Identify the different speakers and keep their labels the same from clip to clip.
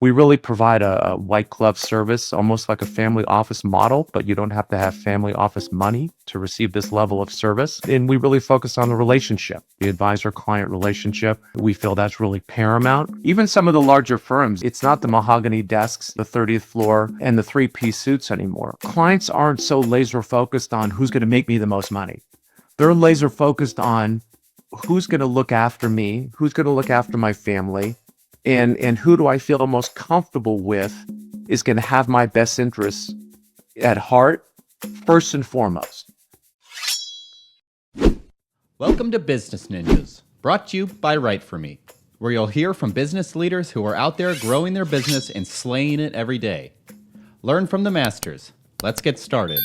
Speaker 1: We really provide a white glove service, almost like a family office model, but you don't have to have family office money to receive this level of service. And we really focus on the relationship, the advisor-client relationship. We feel that's really paramount. Even some of the larger firms, it's not the mahogany desks, the 30th floor, and the three-piece suits anymore. Clients aren't so laser focused on who's going to make me the most money. They're laser focused on who's going to look after me, who's going to look after my family, and who do I feel most comfortable with is going to have my best interests at heart first and foremost.
Speaker 2: Welcome to Business Ninjas, brought to you by WriteForMe, where you'll hear from business leaders who are out there growing their business and slaying it every day. Learn from the masters. Let's get started.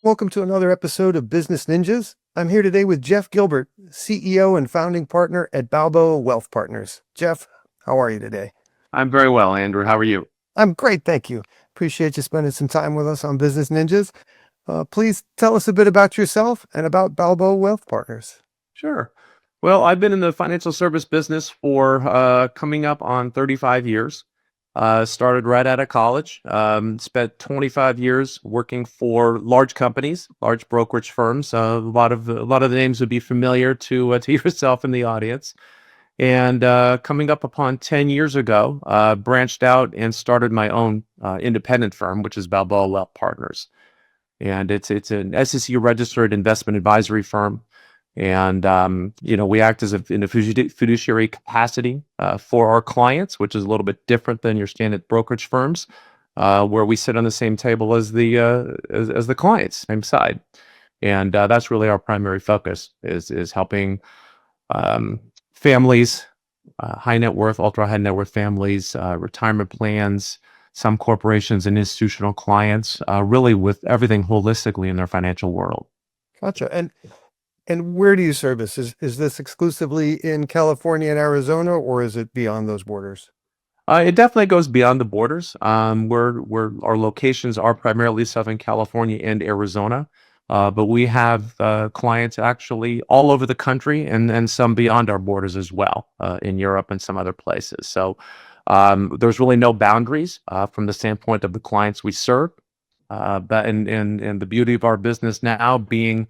Speaker 3: Welcome to another episode of Business Ninjas. I'm here today with Jeff Gilbert, CEO and founding partner at Balboa Wealth Partners. Jeff, how are you today?
Speaker 1: I'm very well, Andrew. How are you?
Speaker 3: I'm great, thank you. Appreciate you spending some time with us on Business Ninjas. Please tell us a bit about yourself and about Balboa Wealth Partners.
Speaker 1: Sure. Well, I've been in the financial service business for coming up on 35 years. Started right out of college. Spent 25 years working for large companies, large brokerage firms. A lot of the names would be familiar to yourself in the audience. And coming up upon 10 years ago, branched out and started my own independent firm, which is Balboa Wealth Partners. And it's an SEC registered investment advisory firm. And, we act in a fiduciary capacity for our clients, which is a little bit different than your standard brokerage firms, where we sit on the same table as the clients, same side. And that's really our primary focus is helping families, high net worth, ultra high net worth families, retirement plans, some corporations and institutional clients, really with everything holistically in their financial world.
Speaker 3: Gotcha. And where do you service? Is this exclusively in California and Arizona, or is it beyond those borders?
Speaker 1: It definitely goes beyond the borders. Where our locations are primarily Southern California and Arizona, but we have clients actually all over the country and some beyond our borders as well, in Europe and some other places. So there's really no boundaries from the standpoint of the clients we serve. But and the beauty of our business now being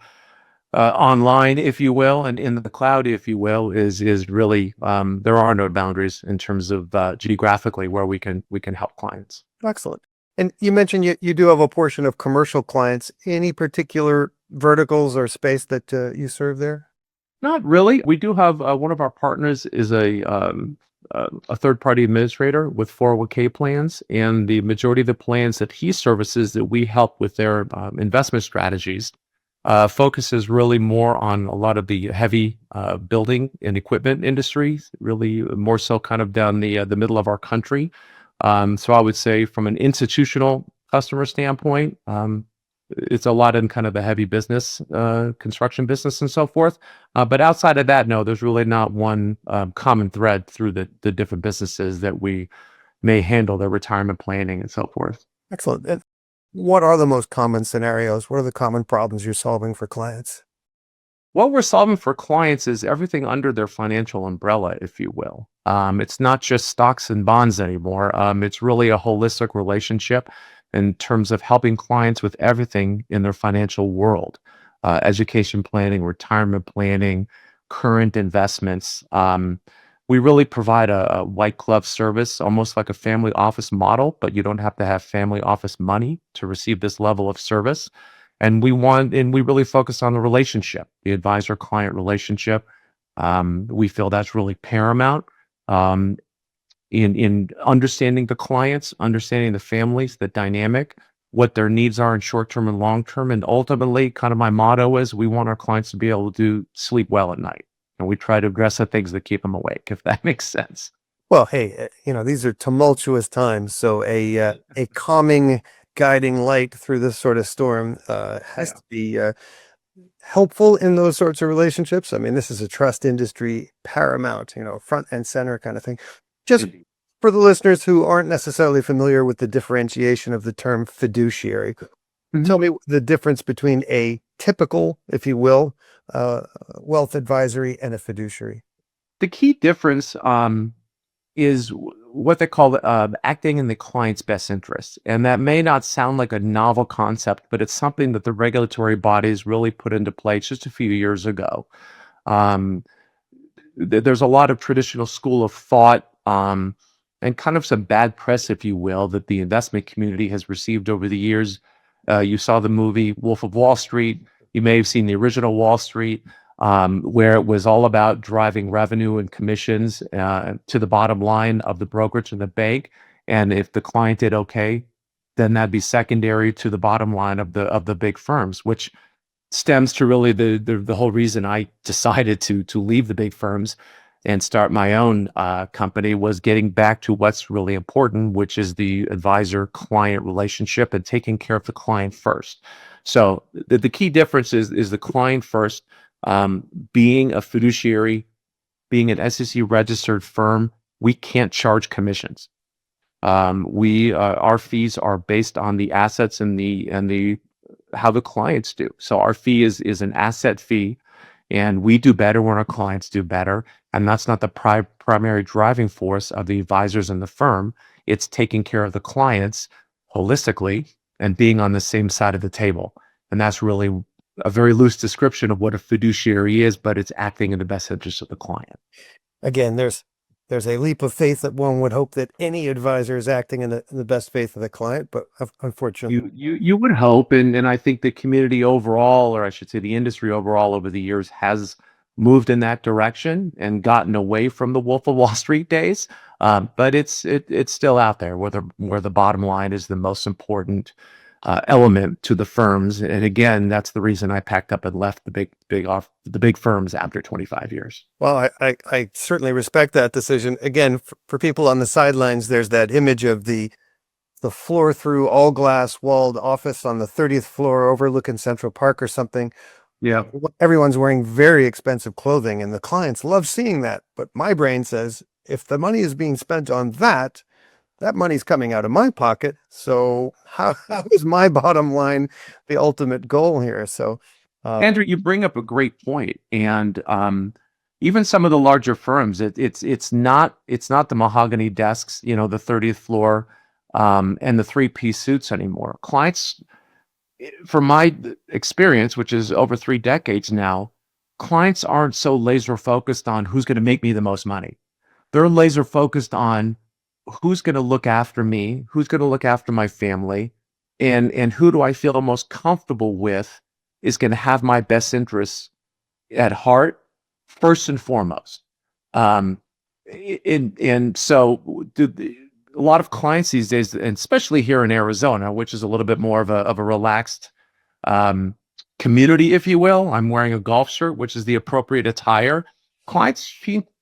Speaker 1: online, if you will, and in the cloud, if you will, is really there are no boundaries in terms of geographically where we can help clients.
Speaker 3: Excellent. And you mentioned you do have a portion of commercial clients. Any particular verticals or space that you serve there?
Speaker 1: Not really. We do have one of our partners is a third-party administrator with 401k plans, and the majority of the plans that he services that we help with their investment strategies focuses really more on a lot of the heavy building and equipment industry, really more so kind of down the middle of our country. So I would say from an institutional customer standpoint, it's a lot in kind of the heavy business, construction business and so forth. But outside of that, no, there's really not one common thread through the different businesses that we may handle their retirement planning and so forth.
Speaker 3: Excellent. And what are the most common scenarios? What are the common problems you're solving for clients?
Speaker 1: What we're solving for clients is everything under their financial umbrella, if you will. It's not just stocks and bonds anymore. It's really a holistic relationship in terms of helping clients with everything in their financial world. Education planning, retirement planning, current investments. We really provide a white glove service, almost like a family office model, but you don't have to have family office money to receive this level of service. And we really focus on the relationship, the advisor-client relationship. We feel that's really paramount in understanding the clients, understanding the families, the dynamic, what their needs are in short-term and long-term. And ultimately, kind of my motto is we want our clients to be able to sleep well at night. And we try to address the things that keep them awake, if that makes sense.
Speaker 3: Well, hey, these are tumultuous times, so a calming, guiding light through this sort of storm has to be helpful in those sorts of relationships. I mean, this is a trust industry, paramount, front and center kind of thing. Just for the listeners who aren't necessarily familiar with the differentiation of the term fiduciary, Tell me the difference between a typical, if you will, uh, wealth advisory and a fiduciary.
Speaker 1: The key difference is what they call acting in the client's best interest. And that may not sound like a novel concept, but it's something that the regulatory bodies really put into place just a few years ago. Um, there's a lot of traditional school of thought and kind of some bad press, if you will, that the investment community has received over the years. You saw the movie Wolf of Wall Street. You may have seen the original Wall Street, where it was all about driving revenue and commissions to the bottom line of the brokerage and the bank. And if the client did okay, then that'd be secondary to the bottom line of the big firms, which stems to really the whole reason I decided to leave the big firms and start my own company was getting back to what's really important, which is the advisor-client relationship and taking care of the client first. So the key difference is the client first, being a fiduciary, being an SEC registered firm, we can't charge commissions. We our fees are based on the assets and the how the clients do. So our fee is an asset fee, and we do better when our clients do better. And that's not the primary driving force of the advisors in the firm. It's taking care of the clients holistically and being on the same side of the table. And that's really a very loose description of what a fiduciary is, but it's acting in the best interest of the client.
Speaker 3: Again, there's a leap of faith that one would hope that any advisor is acting in the best faith of the client, but unfortunately,
Speaker 1: You would hope, and I think the community overall, or I should say the industry overall over the years has moved in that direction and gotten away from the Wolf of Wall Street days. But it's still out there where the bottom line is the most important element to the firms. And again, that's the reason I packed up and left the big firms after 25 years.
Speaker 3: well, I certainly respect that decision. Again, for people on the sidelines, there's that image of the floor through all glass walled office on the 30th floor overlooking Central Park or something.
Speaker 1: Yeah.
Speaker 3: Everyone's wearing very expensive clothing and the clients love seeing that. But my brain says, if the money is being spent on that, that money's coming out of my pocket. So how is my bottom line the ultimate goal here? So,
Speaker 1: Andrew, you bring up a great point, and even some of the larger firms, it's not the mahogany desks, the 30th floor, and the three-piece suits anymore. Clients, from my experience, which is over 3 decades now, clients aren't so laser focused on who's going to make me the most money. They're laser focused on who's going to look after me, who's going to look after my family, and who do I feel the most comfortable with is going to have my best interests at heart first and foremost. Um, and so a lot of clients these days, and especially here in Arizona, which is a little bit more of a relaxed community, if you will. I'm wearing a golf shirt, which is the appropriate attire. Clients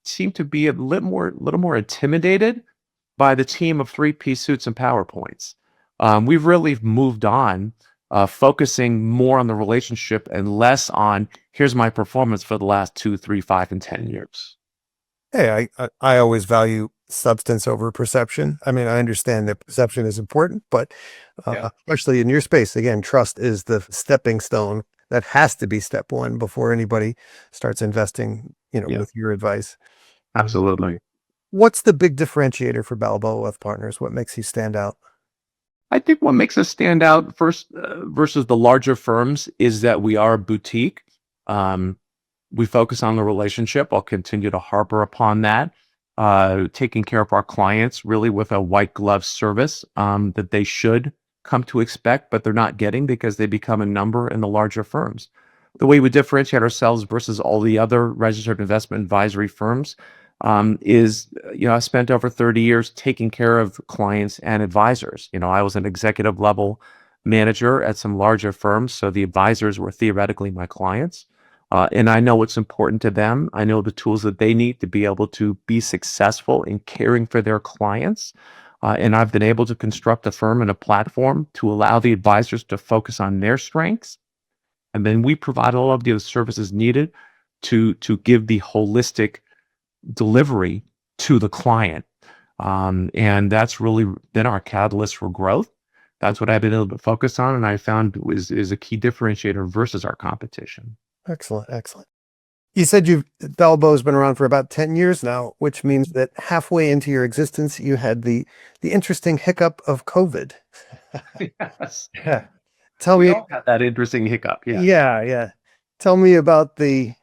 Speaker 1: seem to be a little more intimidated by the team of three-piece suits and PowerPoints. We've really moved on, focusing more on the relationship and less on here's my performance for the last 2, 3, 5, and 10 years.
Speaker 3: hey, I always value substance over perception. I mean, I understand that perception is important, but especially in your space, again, trust is the stepping stone. That has to be step one before anybody starts investing, with your advice.
Speaker 1: Absolutely.
Speaker 3: What's the big differentiator for Balboa Wealth Partners? What makes you stand out?
Speaker 1: I think what makes us stand out first versus the larger firms is that we are a boutique. We focus on the relationship. I'll continue to harper upon that. Taking care of our clients really with a white glove service that they should come to expect, but they're not getting because they become a number in the larger firms. The way we differentiate ourselves versus all the other registered investment advisory firms is, I spent over 30 years taking care of clients and advisors. I was an executive level manager at some larger firms, so the advisors were theoretically my clients. And I know what's important to them. I know the tools that they need to be able to be successful in caring for their clients. And I've been able to construct a firm and a platform to allow the advisors to focus on their strengths. And then we provide all of the services needed to give the holistic delivery to the client. And that's really been our catalyst for growth. That's what I've been able to focus on, and I found is a key differentiator versus our competition.
Speaker 3: Excellent. Excellent. You said Balboa's been around for about 10 years now, which means that halfway into your existence, you had the interesting hiccup of COVID.
Speaker 1: Yes.
Speaker 3: Yeah. Tell
Speaker 1: We
Speaker 3: me,
Speaker 1: all had that interesting hiccup. Yeah.
Speaker 3: yeah, yeah. Tell me about the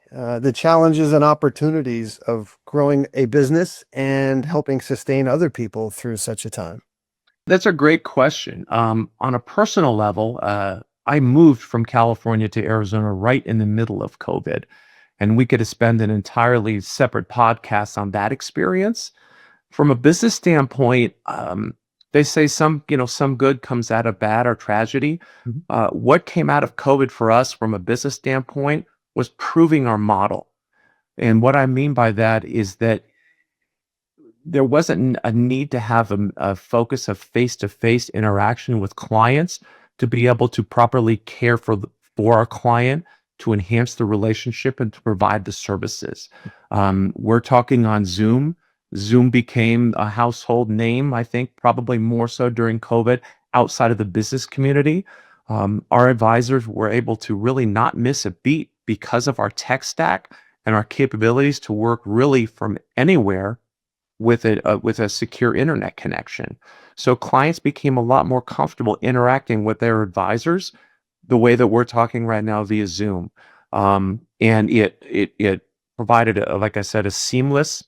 Speaker 3: challenges and opportunities of growing a business and helping sustain other people through such a time.
Speaker 1: That's a great question. On a personal level, I moved from California to Arizona right in the middle of COVID, and we could spend an entirely separate podcast on that experience. From a business standpoint, they say some good comes out of bad or tragedy.
Speaker 3: Mhm.
Speaker 1: What came out of COVID for us from a business standpoint was proving our model. And what I mean by that is that there wasn't a need to have a focus of face-to-face interaction with clients to be able to properly care for our client, to enhance the relationship and to provide the services. We're talking on Zoom. Zoom became a household name, I think, probably more so during COVID outside of the business community. Our advisors were able to really not miss a beat because of our tech stack and our capabilities to work really from anywhere with a secure internet connection. So clients became a lot more comfortable interacting with their advisors the way that we're talking right now via Zoom. And it provided, like I said, a seamless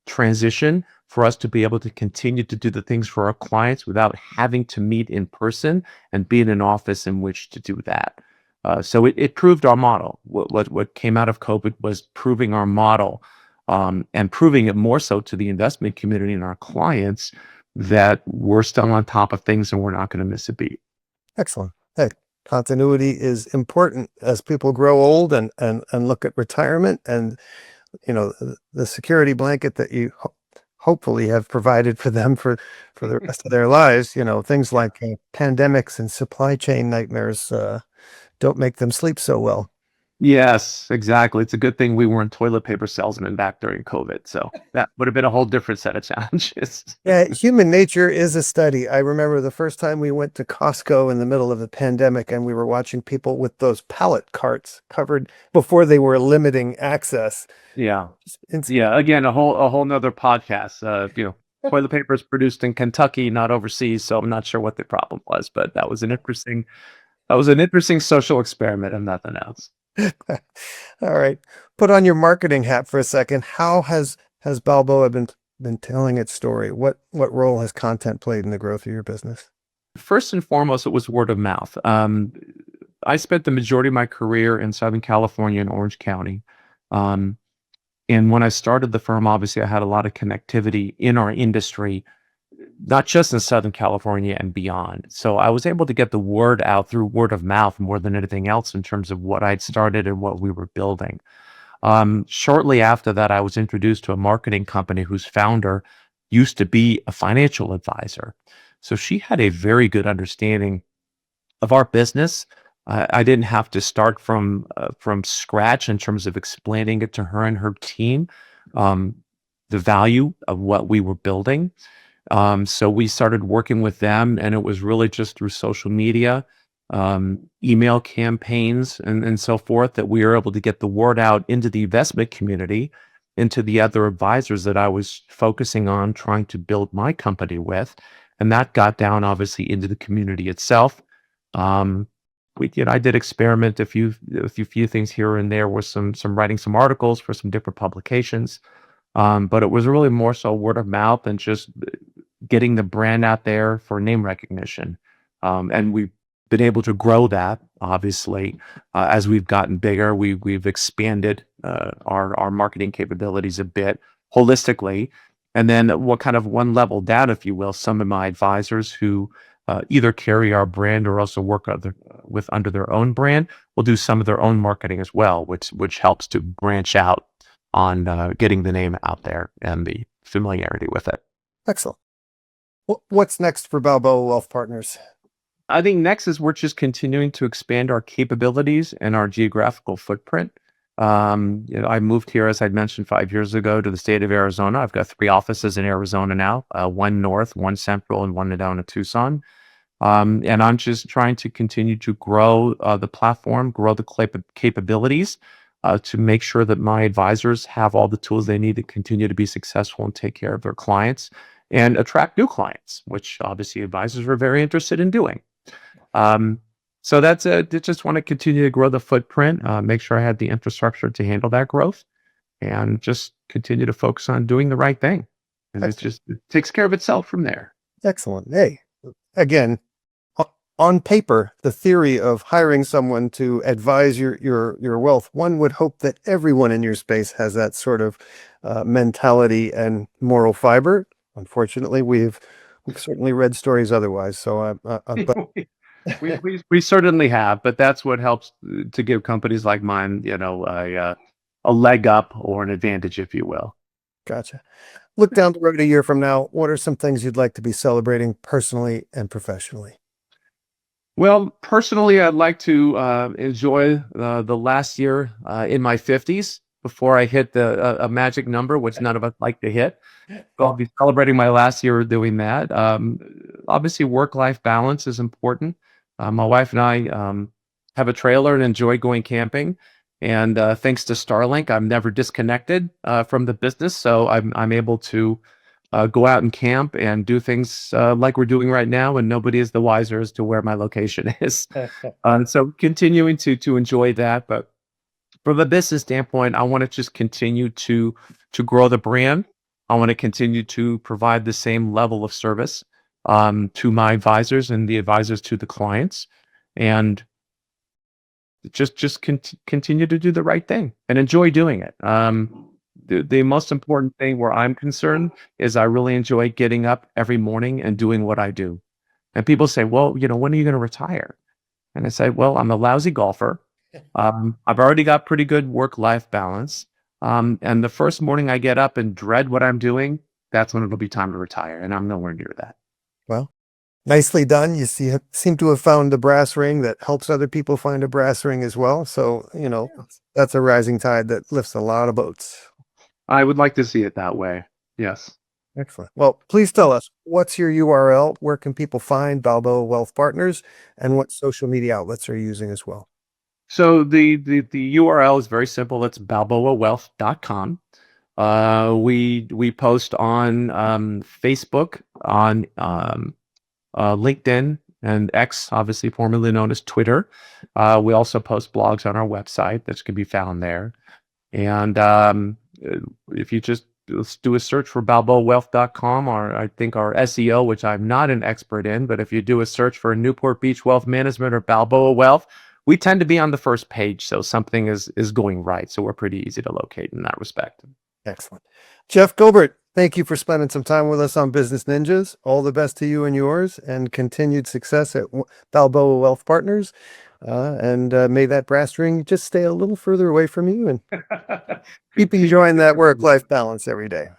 Speaker 1: transition for us to be able to continue to do the things for our clients without having to meet in person and be in an office in which to do that. So it proved our model. What came out of COVID was proving our model, and proving it more so to the investment community and our clients that we're still on top of things and we're not going to miss a beat.
Speaker 3: Excellent. Hey, continuity is important as people grow old and look at retirement, and the security blanket that you hopefully have provided for them for the rest of their lives. Things like pandemics and supply chain nightmares don't make them sleep so well.
Speaker 1: Yes, exactly. It's a good thing we weren't toilet paper salesmen back during COVID. So that would have been a whole different set of challenges.
Speaker 3: Yeah, human nature is a study. I remember the first time we went to Costco in the middle of the pandemic, and we were watching people with those pallet carts covered before they were limiting access.
Speaker 1: Yeah.
Speaker 3: It's,
Speaker 1: Yeah. Again, a whole nother podcast. Toilet paper is produced in Kentucky, not overseas. So I'm not sure what the problem was, but that was an interesting social experiment and nothing else.
Speaker 3: all right. Put on your marketing hat for a second. How has Balboa been telling its story? What role has content played in the growth of your business?
Speaker 1: First and foremost, it was word of mouth. I spent the majority of my career in Southern California in Orange County. Um, and when I started the firm, obviously, I had a lot of connectivity in our industry, not just in Southern California and beyond. So I was able to get the word out through word of mouth more than anything else in terms of what I'd started and what we were building. Shortly after that, I was introduced to a marketing company whose founder used to be a financial advisor. So she had a very good understanding of our business. I didn't have to start from scratch in terms of explaining it to her and her team, um, the value of what we were building. So we started working with them, and it was really just through social media, email campaigns, and so forth that we were able to get the word out into the investment community, into the other advisors that I was focusing on trying to build my company with. And that got down obviously into the community itself. Um, I did experiment a few things here and there with some writing some articles for some different publications. But it was really more so word of mouth and just getting the brand out there for name recognition. And we've been able to grow that, obviously, as we've gotten bigger. We've expanded our marketing capabilities a bit holistically. And then what kind of one level down, if you will, some of my advisors who either carry our brand or also work under their own brand will do some of their own marketing as well, which helps to branch out on getting the name out there and the familiarity with it.
Speaker 3: Excellent. What's next for Balboa Wealth Partners?
Speaker 1: I think next is we're just continuing to expand our capabilities and our geographical footprint. I moved here, as I'd mentioned, 5 years ago to the state of Arizona. I've got 3 offices in Arizona now, one north, one central, and one down in Tucson. And I'm just trying to continue to grow the platform, grow the capabilities to make sure that my advisors have all the tools they need to continue to be successful and take care of their clients and attract new clients, which obviously advisors are very interested in doing. Um, so that's it. I just want to continue to grow the footprint, make sure I have the infrastructure to handle that growth, and just continue to focus on doing the right thing. And it takes care of itself from there.
Speaker 3: Excellent. Hey, again, on paper, the theory of hiring someone to advise your wealth, one would hope that everyone in your space has that sort of mentality and moral fiber. Unfortunately, we've certainly read stories otherwise. So, but
Speaker 1: We certainly have, but that's what helps to give companies like mine, a leg up or an advantage, if you will.
Speaker 3: gotcha. Look down the road a year from now. What are some things you'd like to be celebrating personally and professionally?
Speaker 1: Well, personally, I'd like to enjoy the last year in my 50s before I hit a magic number, which none of us like to hit. So I'll be celebrating my last year doing that. Obviously, work-life balance is important. My wife and I have a trailer and enjoy going camping. And thanks to Starlink, I'm never disconnected from the business, so I'm able to go out and camp and do things like we're doing right now, and nobody is the wiser as to where my location is. So continuing to enjoy that, but from a business standpoint, I want to just continue to grow the brand. I want to continue to provide the same level of service to my advisors and the advisors to the clients, and just continue to do the right thing and enjoy doing it. The most important thing where I'm concerned is I really enjoy getting up every morning and doing what I do. And people say, well, when are you going to retire? And I say, well, I'm a lousy golfer. I've already got pretty good work-life balance. And the first morning I get up and dread what I'm doing, that's when it'll be time to retire. And I'm nowhere near that.
Speaker 3: Well, nicely done. You seem to have found the brass ring that helps other people find a brass ring as well. So, that's a rising tide that lifts a lot of boats.
Speaker 1: I would like to see it that way. Yes.
Speaker 3: Excellent. Well, please tell us, what's your URL? Where can people find Balboa Wealth Partners, and what social media outlets are you using as well?
Speaker 1: So the URL is very simple. It's balboawealth.com. We post on Facebook, on LinkedIn, and X, obviously formerly known as Twitter. We also post blogs on our website that can be found there. And if you just do a search for balboawealth.com, or I think our SEO, which I'm not an expert in, but if you do a search for Newport Beach Wealth Management or Balboa Wealth, we tend to be on the first page. So something is going right. So we're pretty easy to locate in that respect.
Speaker 3: Excellent. Jeff Gilbert, thank you for spending some time with us on Business Ninjas. All the best to you and yours, and continued success at Balboa Wealth Partners. And may that brass ring just stay a little further away from you, and keep enjoying that work-life balance every day.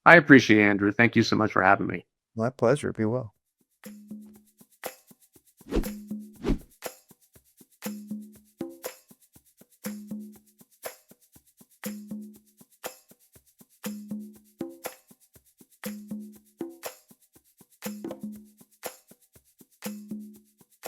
Speaker 1: I appreciate it, Andrew. Thank you so much for having me.
Speaker 3: My pleasure. Be well.